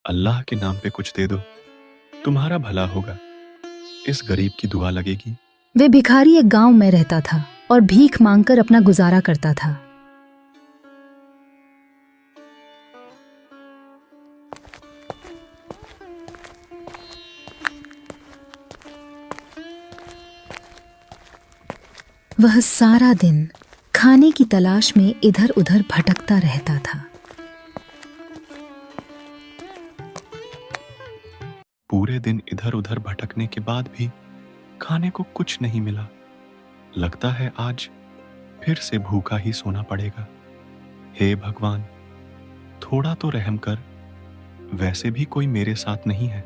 अल्लाह के नाम पे कुछ दे दो, तुम्हारा भला होगा। इस गरीब की दुआ लगेगी। वे भिखारी एक गांव में रहता था और भीख मांगकर अपना गुजारा करता था। वह सारा दिन खाने की तलाश में इधर उधर भटकता रहता था। पूरे दिन इधर उधर भटकने के बाद भी खाने को कुछ नहीं मिला। लगता है आज फिर से भूखा ही सोना पड़ेगा। हे भगवान, थोड़ा तो रहम कर। वैसे भी कोई मेरे साथ नहीं है,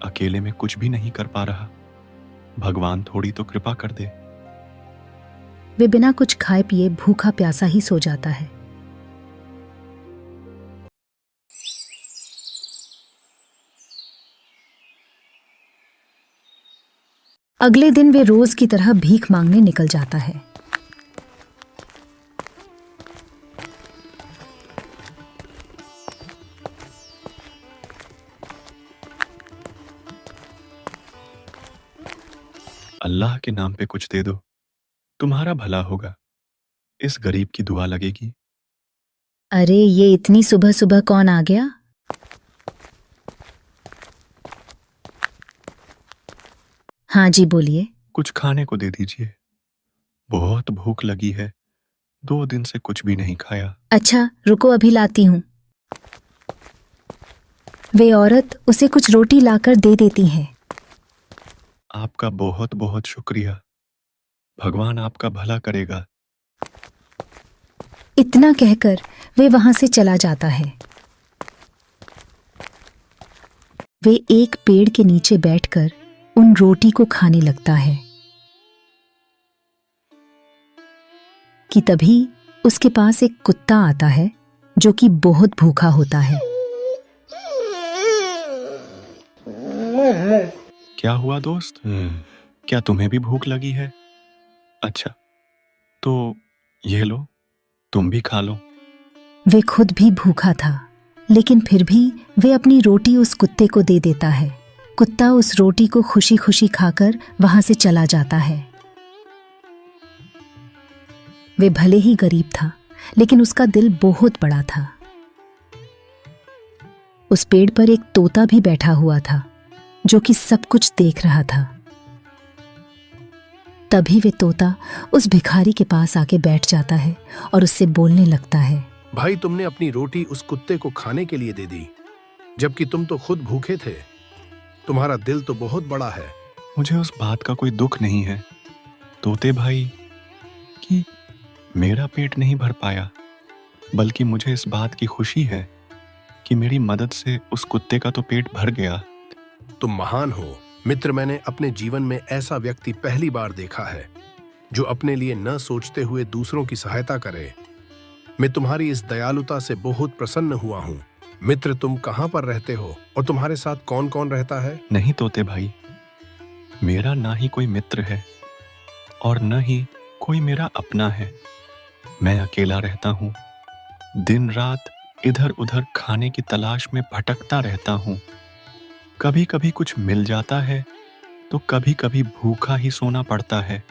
अकेले में कुछ भी नहीं कर पा रहा। भगवान थोड़ी तो कृपा कर दे। वे बिना कुछ खाए पिए भूखा प्यासा ही सो जाता है। अगले दिन वे रोज की तरह भीख मांगने निकल जाता है। अल्लाह के नाम पे कुछ दे दो, तुम्हारा भला होगा। इस गरीब की दुआ लगेगी। अरे, ये इतनी सुबह सुबह कौन आ गया? हाँ जी, बोलिए। कुछ खाने को दे दीजिए, बहुत भूख लगी है। 2 दिन से कुछ भी नहीं खाया। अच्छा, रुको, अभी लाती हूँ। वे औरत उसे कुछ रोटी लाकर दे देती है। आपका बहुत बहुत शुक्रिया। भगवान आपका भला करेगा। इतना कहकर वे वहां से चला जाता है। वे एक पेड़ के नीचे बैठकर उन रोटी को खाने लगता है कि तभी उसके पास एक कुत्ता आता है जो कि बहुत भूखा होता है। क्या हुआ दोस्त? क्या तुम्हें भी भूख लगी है? अच्छा, तो ये लो, तुम भी खा लो। वे खुद भी भूखा था, लेकिन फिर भी वे अपनी रोटी उस कुत्ते को दे देता है। कुत्ता उस रोटी को खुशी खुशी खाकर वहां से चला जाता है। वे भले ही गरीब था, लेकिन उसका दिल बहुत बड़ा था। उस पेड़ पर एक तोता भी बैठा हुआ था जो कि सब कुछ देख रहा था। तभी वे तोता उस भिखारी के पास आके बैठ जाता है और उससे बोलने लगता है। भाई, तुमने अपनी रोटी उस कुत्ते को खाने के लिए दे दी, जबकि तुम तो खुद भूखे थे। तुम्हारा दिल तो बहुत बड़ा है। मुझे उस बात का कोई दुख नहीं है तोते भाई कि मेरा पेट नहीं भर पाया, बल्कि मुझे इस बात की खुशी है कि मेरी मदद से उस कुत्ते का तो पेट भर गया। तुम महान हो मित्र। मैंने अपने जीवन में ऐसा व्यक्ति पहली बार देखा है जो अपने लिए न सोचते हुए दूसरों की सहायता करे। मैं तुम्हारी इस दयालुता से बहुत प्रसन्न हुआ हूँ। मित्र, तुम कहाँ पर रहते हो और तुम्हारे साथ कौन कौन रहता है? नहीं तोते भाई, मेरा ना ही कोई मित्र है और न ही कोई मेरा अपना है। मैं अकेला रहता हूँ। दिन रात इधर उधर खाने की तलाश में भटकता रहता हूँ। कभी कभी कुछ मिल जाता है तो कभी कभी भूखा ही सोना पड़ता है।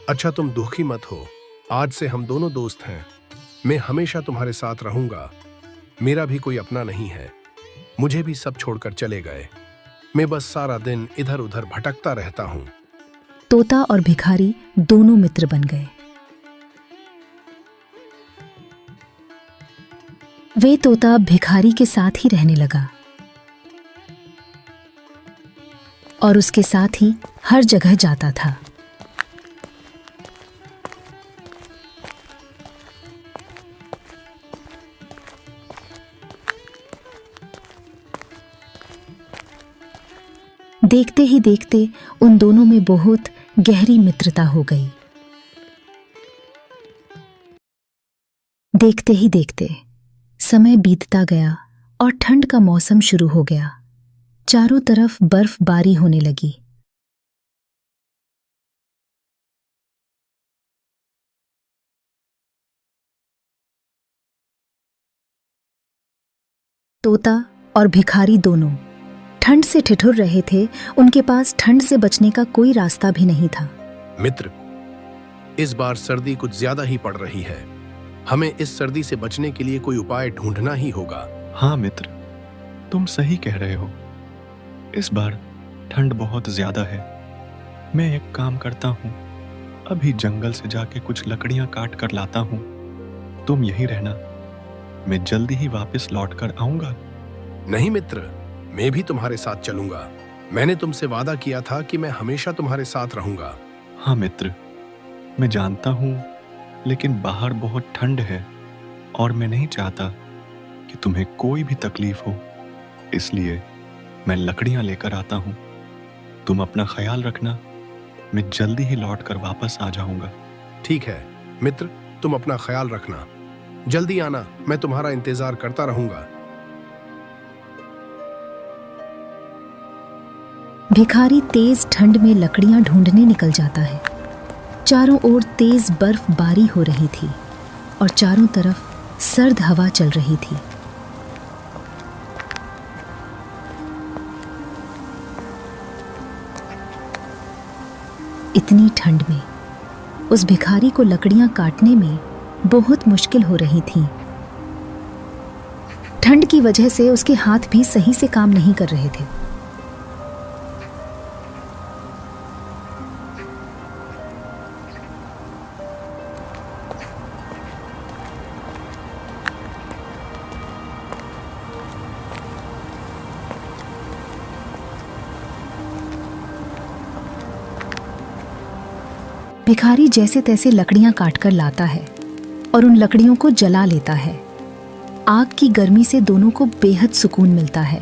अच्छा, तुम दुखी मत हो। आज से हम दोनों दोस्त हैं। मैं हमेशा तुम्हारे साथ रहूंगा। मेरा भी कोई अपना नहीं है। मुझे भी सब छोड़कर चले गए। मैं बस सारा दिन इधर उधर भटकता रहता हूँ। तोता और भिखारी दोनों मित्र बन गए। वे तोता भिखारी के साथ ही रहने लगा और उसके साथ ही हर जगह जाता था। देखते ही देखते उन दोनों में बहुत गहरी मित्रता हो गई। देखते ही देखते समय बीतता गया और ठंड का मौसम शुरू हो गया। चारों तरफ बर्फबारी होने लगी। तोता और भिखारी दोनों ठंड से ठिठुर रहे थे। उनके पास ठंड से बचने का कोई रास्ता भी नहीं था। मित्र, इस बार सर्दी कुछ ज्यादा ही पड़ रही है। हमें इस सर्दी से बचने के लिए कोई उपाय ढूंढना ही होगा। हाँ मित्र, तुम सही कह रहे हो। इस बार ठंड बहुत ज्यादा है। मैं एक काम करता हूँ, अभी जंगल से जाके कुछ लकड़ियां काट कर लाता हूँ। तुम यहीं रहना, मैं जल्दी ही वापस लौट कर आऊंगा। नहीं मित्र, मैं भी तुम्हारे साथ चलूंगा। मैंने तुमसे वादा किया था कि मैं हमेशा तुम्हारे साथ रहूंगा। हाँ मित्र, मैं जानता हूँ, लेकिन बाहर बहुत ठंड है और मैं नहीं चाहता कि तुम्हें कोई भी तकलीफ हो। इसलिए मैं लकड़ियां लेकर आता हूँ। तुम अपना ख्याल रखना, मैं जल्दी ही लौट कर वापस आ जाऊंगा। ठीक है मित्र, तुम अपना ख्याल रखना। जल्दी आना, मैं तुम्हारा इंतजार करता रहूंगा। भिखारी तेज ठंड में लकड़ियां ढूंढने निकल जाता है। चारों ओर तेज बर्फबारी हो रही थी और चारों तरफ सर्द हवा चल रही थी। इतनी ठंड में उस भिखारी को लकड़ियां काटने में बहुत मुश्किल हो रही थी। ठंड की वजह से उसके हाथ भी सही से काम नहीं कर रहे थे। भिखारी जैसे तैसे लकड़ियां काटकर लाता है और उन लकड़ियों को जला लेता है। आग की गर्मी से दोनों को बेहद सुकून मिलता है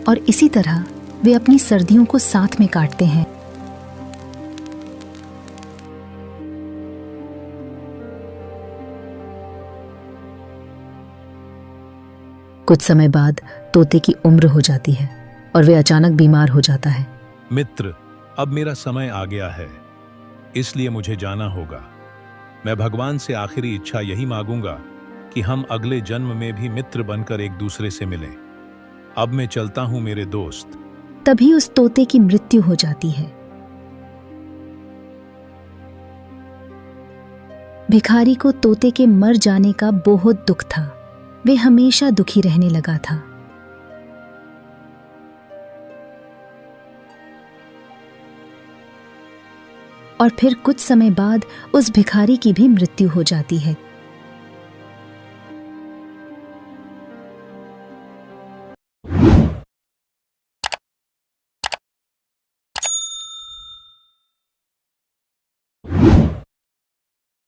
और इसी तरह वे अपनी सर्दियों को साथ में काटते हैं। कुछ समय बाद तोते की उम्र हो जाती है और वे अचानक बीमार हो जाता है। मित्र, अब मेरा समय आ गया है, इसलिए मुझे जाना होगा। मैं भगवान से आखिरी इच्छा यही मांगूंगा कि हम अगले जन्म में भी मित्र बनकर एक दूसरे से मिलें। अब मैं चलता हूं मेरे दोस्त। तभी उस तोते की मृत्यु हो जाती है। भिखारी को तोते के मर जाने का बहुत दुख था। वे हमेशा दुखी रहने लगा था। और फिर कुछ समय बाद उस भिखारी की भी मृत्यु हो जाती है।